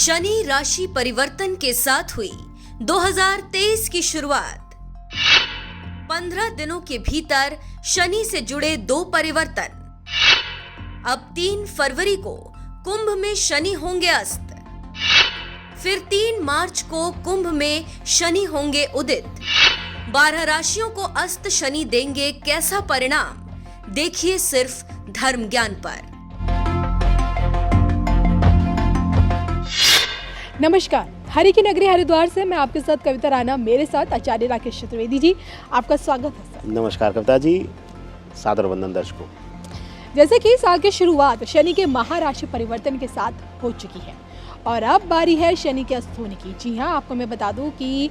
शनि राशि परिवर्तन के साथ हुई 2023 की शुरुआत। 15 दिनों के भीतर शनि से जुड़े 2 परिवर्तन। अब 3 फरवरी को कुंभ में शनि होंगे अस्त, फिर 3 मार्च को कुंभ में शनि होंगे उदित। 12 राशियों को अस्त शनि देंगे कैसा परिणाम, देखिए सिर्फ धर्म ज्ञान पर। नमस्कार, हरि की नगरी हरिद्वार से मैं आपके साथ कविता राणा, मेरे साथ आचार्य राकेश चतुर्वेदी जी। आपका स्वागत है सर। नमस्कार कविता जी, सादर वंदन दर्शकों। जैसे कि साल की शुरुआत शनि के महाराशि परिवर्तन के साथ हो चुकी है और अब बारी है शनि के अस्त होने की। जी हाँ, आपको मैं बता दूं कि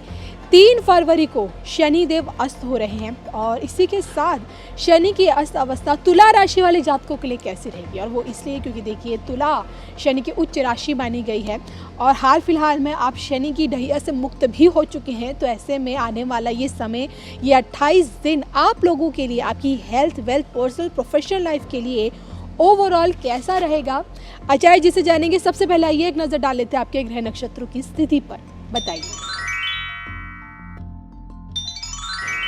3 फरवरी को शनि देव अस्त हो रहे हैं और इसी के साथ शनि की अस्त अवस्था तुला राशि वाले जातकों के लिए कैसी रहेगी। और वो इसलिए क्योंकि देखिए, तुला शनि की उच्च राशि मानी गई है और हाल फिलहाल में आप शनि की ढैया से मुक्त भी हो चुके हैं। तो ऐसे में आने वाला ये समय, ये 28 दिन आप लोगों के लिए, आपकी health, wealth, personal, professional life के लिए ओवरऑल कैसा रहेगा, आचार्य जी से जानेंगे। सबसे पहले आइए एक नजर डाल लेते हैं आपके ग्रह नक्षत्रों की स्थिति पर, बताइए।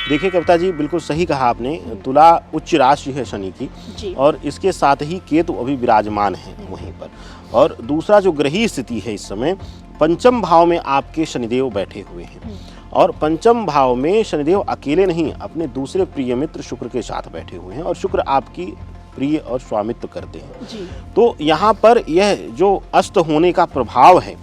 देखिए कविता जी, बिल्कुल सही कहा आपने। तुला उच्च राशि है शनि की और इसके साथ ही केतु अभी विराजमान है वहीं पर। और दूसरा जो ग्रही स्थिति है इस समय, पंचम भाव में आपके शनिदेव बैठे हुए हैं और पंचम भाव में शनिदेव अकेले नहीं, अपने दूसरे प्रिय मित्र शुक्र के साथ बैठे हुए हैं और शुक्र आपकी प्रिय और स्वामित्व करते हैं जी। तो यहाँ पर यह जो अस्त होने का प्रभाव है,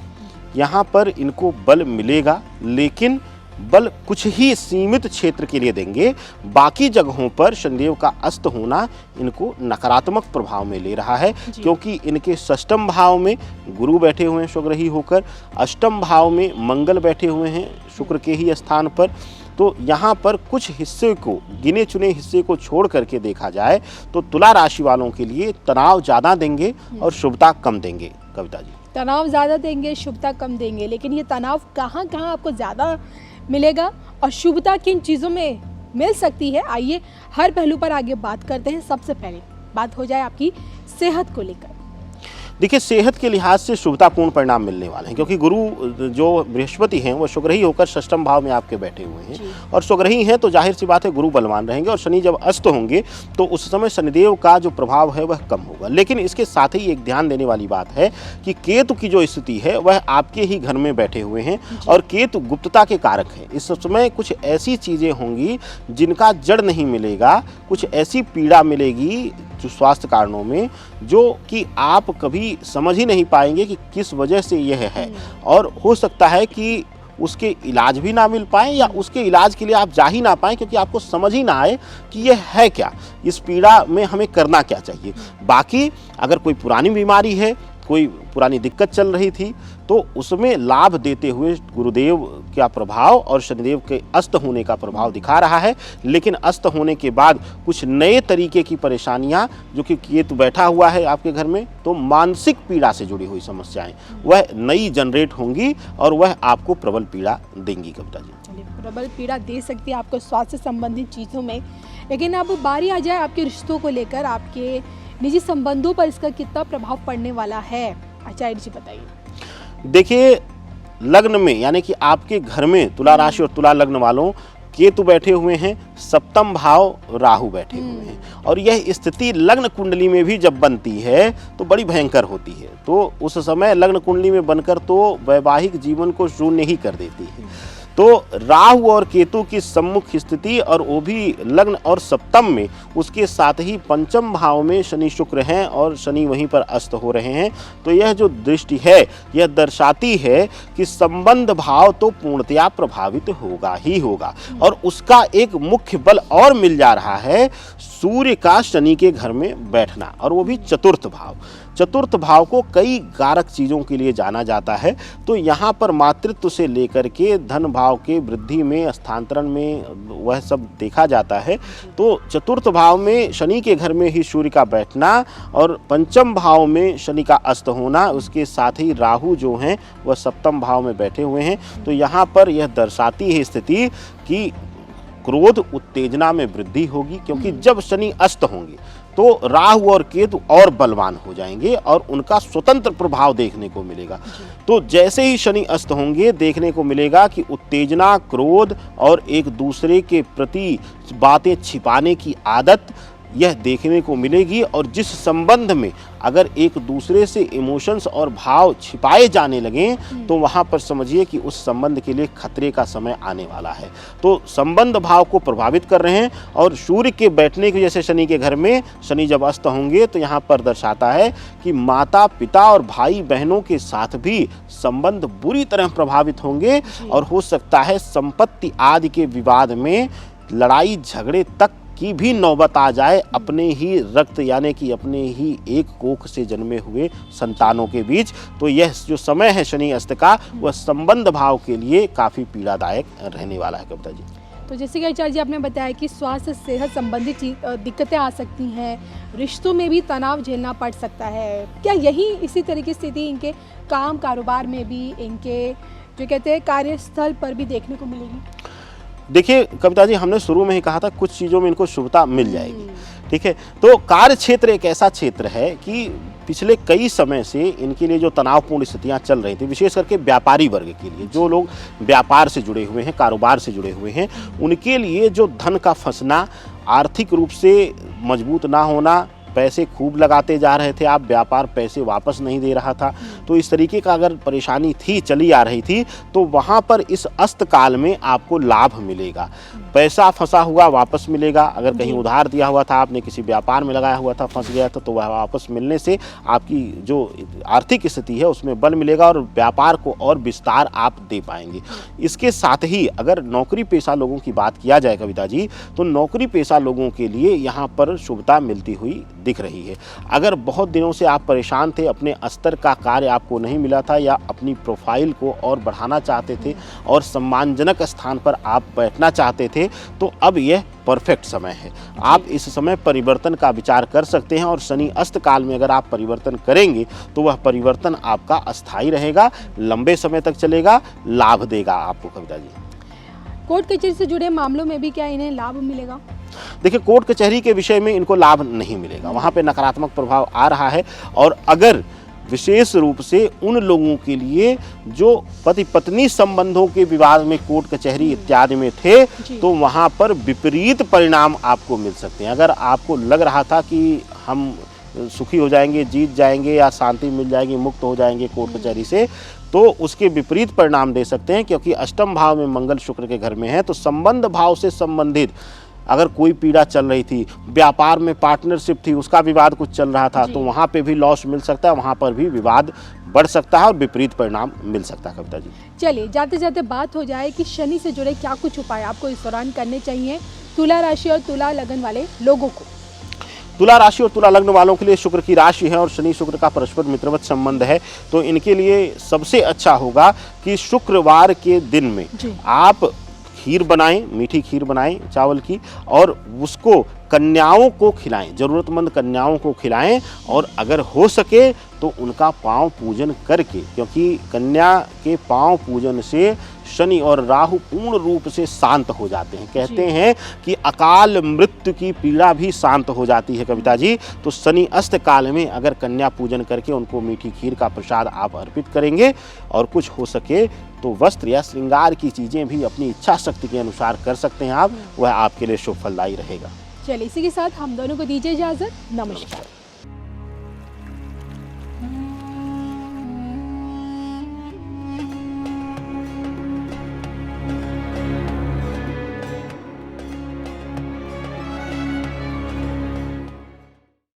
यहाँ पर इनको बल मिलेगा, लेकिन बल कुछ ही सीमित क्षेत्र के लिए देंगे। बाकी जगहों पर शनिदेव का अस्त होना इनको नकारात्मक प्रभाव में ले रहा है, क्योंकि इनके षष्ठम भाव में गुरु बैठे हुए हैं स्वग्रही होकर, अष्टम भाव में मंगल बैठे हुए हैं शुक्र के ही स्थान पर। तो यहाँ पर कुछ हिस्से को, गिने चुने हिस्से को छोड़ करके देखा जाए तो तुला राशि वालों के लिए तनाव ज़्यादा देंगे और शुभता कम देंगे। कविता जी, तनाव ज़्यादा देंगे, शुभता कम देंगे, लेकिन ये तनाव कहाँ कहाँ आपको ज़्यादा मिलेगा और शुभता किन चीज़ों में मिल सकती है, आइए हर पहलू पर आगे बात करते हैं। सबसे पहले बात हो जाए आपकी सेहत को लेकर। देखिए, सेहत के लिहाज से शुभतापूर्ण परिणाम मिलने वाले हैं, क्योंकि गुरु जो बृहस्पति हैं वो स्वग्रही होकर षष्ठम भाव में आपके बैठे हुए हैं और स्वग्रही हैं तो जाहिर सी बात है गुरु बलवान रहेंगे। और शनि जब अस्त होंगे तो उस समय शनिदेव का जो प्रभाव है वह कम होगा। लेकिन इसके साथ ही एक ध्यान देने वाली बात है कि केतु की जो स्थिति है वह आपके ही घर में बैठे हुए हैं और केतु गुप्तता के कारक है। इस समय कुछ ऐसी चीज़ें होंगी जिनका जड़ नहीं मिलेगा, कुछ ऐसी पीड़ा मिलेगी जो स्वास्थ्य कारणों में, जो कि आप कभी समझ ही नहीं पाएंगे कि किस वजह से यह है। और हो सकता है कि उसके इलाज भी ना मिल पाए या उसके इलाज के लिए आप जा ही ना पाएँ, क्योंकि आपको समझ ही ना आए कि यह है क्या, इस पीड़ा में हमें करना क्या चाहिए। बाकी अगर कोई पुरानी बीमारी है, कोई पुरानी दिक्कत चल रही थी, तो उसमें लाभ देते हुए गुरुदेव का प्रभाव और शनिदेव के अस्त होने का प्रभाव दिखा रहा है। लेकिन अस्त होने के बाद कुछ नए तरीके की परेशानियां, जो कि केतु बैठा हुआ है आपके घर में, तो मानसिक पीड़ा से जुड़ी हुई समस्याएं वह नई जनरेट होंगी और वह आपको प्रबल पीड़ा देंगी। कविता जी, प्रबल पीड़ा दे सकती है आपको स्वास्थ्य संबंधित चीज़ों में। लेकिन अब बारी आ जाए आपके रिश्तों को लेकर, आपके निजी संबंधों पर इसका कितना प्रभाव पड़ने वाला है, आचार्य जी बताइए। देखिए, लग्न में यानी कि आपके घर में तुला राशि और तुला लग्न वालों केतु बैठे हुए हैं, सप्तम भाव राहु बैठे हुए हैं और यह स्थिति लग्न कुंडली में भी जब बनती है तो बड़ी भयंकर होती है। तो उस समय लग्न कुंडली में बनकर तो वैवाहिक जीवन को शून्य ही कर देती है। तो राहु और केतु की सम्मुख स्थिति और वो भी लग्न और सप्तम में, उसके साथ ही पंचम भाव में शनि शुक्र हैं और शनि वहीं पर अस्त हो रहे हैं। तो यह जो दृष्टि है यह दर्शाती है कि संबंध भाव तो पूर्णतया प्रभावित होगा ही होगा। और उसका एक मुख्य बल और मिल जा रहा है, सूर्य का शनि के घर में बैठना, और वो भी चतुर्थ भाव। चतुर्थ भाव को कई कारक चीज़ों के लिए जाना जाता है। तो यहाँ पर मातृत्व से लेकर के धन भाव के वृद्धि में, स्थानांतरण में, वह सब देखा जाता है। तो चतुर्थ भाव में शनि के घर में ही सूर्य का बैठना और पंचम भाव में शनि का अस्त होना, उसके साथ ही राहु जो हैं वह सप्तम भाव में बैठे हुए हैं। तो यहाँ पर यह दर्शाती है स्थिति कि क्रोध उत्तेजना में वृद्धि होगी, क्योंकि जब शनि अस्त होंगे तो राहु और केतु और बलवान हो जाएंगे और उनका स्वतंत्र प्रभाव देखने को मिलेगा। तो जैसे ही शनि अस्त होंगे देखने को मिलेगा कि उत्तेजना, क्रोध और एक दूसरे के प्रति बातें छिपाने की आदत यह देखने को मिलेगी। और जिस संबंध में अगर एक दूसरे से इमोशंस और भाव छिपाए जाने लगें तो वहाँ पर समझिए कि उस संबंध के लिए खतरे का समय आने वाला है। तो संबंध भाव को प्रभावित कर रहे हैं। और सूर्य के बैठने की जैसे शनि के घर में शनि जब अस्त होंगे तो यहाँ पर दर्शाता है कि माता पिता और भाई बहनों के साथ भी संबंध बुरी तरह प्रभावित होंगे और हो सकता है संपत्ति आदि के विवाद में लड़ाई झगड़े तक की भी नौबत आ जाए अपने ही रक्त यानी कि अपने ही एक कोख से जन्मे हुए संतानों के बीच। तो यह जो समय है शनि अस्त का वह संबंध भाव के लिए काफ़ी पीड़ादायक रहने वाला है कविता जी। तो जैसे कि आचार्य जी आपने बताया कि स्वास्थ्य सेहत संबंधी दिक्कतें आ सकती हैं, रिश्तों में भी तनाव झेलना पड़ सकता है। क्या यही इसी तरह की स्थिति इनके काम कारोबार में भी, इनके जो कहते हैं कार्यस्थल पर भी देखने को मिलेगी? देखिए कविता जी, हमने शुरू में ही कहा था कुछ चीज़ों में इनको शुभता मिल जाएगी, ठीक है। तो कार्य क्षेत्र एक ऐसा क्षेत्र है कि पिछले कई समय से इनके लिए जो तनावपूर्ण स्थितियां चल रही थी, विशेष करके व्यापारी वर्ग के लिए, जो लोग व्यापार से जुड़े हुए हैं, कारोबार से जुड़े हुए हैं, उनके लिए जो धन का फंसना, आर्थिक रूप से मजबूत ना होना, पैसे खूब लगाते जा रहे थे आप, व्यापार पैसे वापस नहीं दे रहा था, तो इस तरीके का अगर परेशानी थी, चली आ रही थी, तो वहाँ पर इस अस्त काल में आपको लाभ मिलेगा। पैसा फंसा हुआ वापस मिलेगा। अगर कहीं उधार दिया हुआ था, आपने किसी व्यापार में लगाया हुआ था, फंस गया था, तो वह वापस मिलने से आपकी जो आर्थिक स्थिति है उसमें बल मिलेगा और व्यापार को और विस्तार आप दे पाएंगे। इसके साथ ही अगर नौकरी पेशा लोगों की बात किया जाए कविता जी, तो नौकरी पेशा लोगों के लिए यहाँ पर शुभता मिलती हुई दिख रही है। अगर बहुत दिनों से आप परेशान थे, अपने स्तर का कार्य आपको नहीं मिला था या अपनी प्रोफाइल को और बढ़ाना चाहते थे और सम्मानजनक स्थान पर आप बैठना चाहते थे, तो अब यह परफेक्ट समय है। आप इस समय परिवर्तन का विचार कर सकते हैं और शनि अस्त काल में अगर आप परिवर्तन करेंगे तो वह परिवर्तन आपका अस्थायी रहेगा, लंबे समय तक चलेगा, लाभ देगा आपको कविता जी। कोर्ट कचहरी से जुड़े मामलों में भी क्या इन्हें लाभ मिलेगा? देखिए, कोर्ट कचहरी के विषय में इनको लाभ नहीं मिलेगा, वहाँ पे नकारात्मक प्रभाव आ रहा है। और अगर विशेष रूप से उन लोगों के लिए जो पति पत्नी संबंधों के विवाद में कोर्ट कचहरी इत्यादि में थे, तो वहाँ पर विपरीत परिणाम आपको मिल सकते हैं। अगर आपको लग रहा था कि हम सुखी हो जाएंगे, जीत जाएंगे या शांति मिल जाएगी, मुक्त हो जाएंगे कोर्ट कचहरी से, तो उसके विपरीत परिणाम दे सकते हैं। क्योंकि अष्टम भाव में मंगल शुक्र के घर में है, तो संबंध भाव से संबंधित अगर कोई पीड़ा चल रही थी, व्यापार में पार्टनरशिप थी, उसका विवाद कुछ चल रहा था, तो वहाँ पे भी लॉस मिल सकता है, वहाँ पर भी विवाद बढ़ सकता है और विपरीत परिणाम मिल सकता है कविता जी। चलिए, जाते जाते बात हो जाए कि शनि से जुड़े क्या कुछ उपाय आपको इस दौरान करने चाहिए तुला राशि और तुला लगन वाले लोगों को। तुला राशि और तुला लग्न वालों के लिए शुक्र की राशि है और शनि शुक्र का परस्पर मित्रवत संबंध है, तो इनके लिए सबसे अच्छा होगा कि शुक्रवार के दिन में आप खीर बनाएं, मीठी खीर बनाएं चावल की, और उसको कन्याओं को खिलाएं, ज़रूरतमंद कन्याओं को खिलाएं। और अगर हो सके तो उनका पांव पूजन करके, क्योंकि कन्या के पांव पूजन से शनि और राहु पूर्ण रूप से शांत हो जाते हैं। कहते हैं कि अकाल मृत्यु की पीड़ा भी शांत हो जाती है कविता जी। तो शनि अस्त काल में अगर कन्या पूजन करके उनको मीठी खीर का प्रसाद आप अर्पित करेंगे, और कुछ हो सके तो वस्त्र या श्रृंगार की चीज़ें भी अपनी इच्छा शक्ति के अनुसार कर सकते हैं आप, वह आपके लिए शुभ फलदायी रहेगा। चलिए, इसी के साथ हम दोनों को दीजिए इजाज़त। नमस्कार।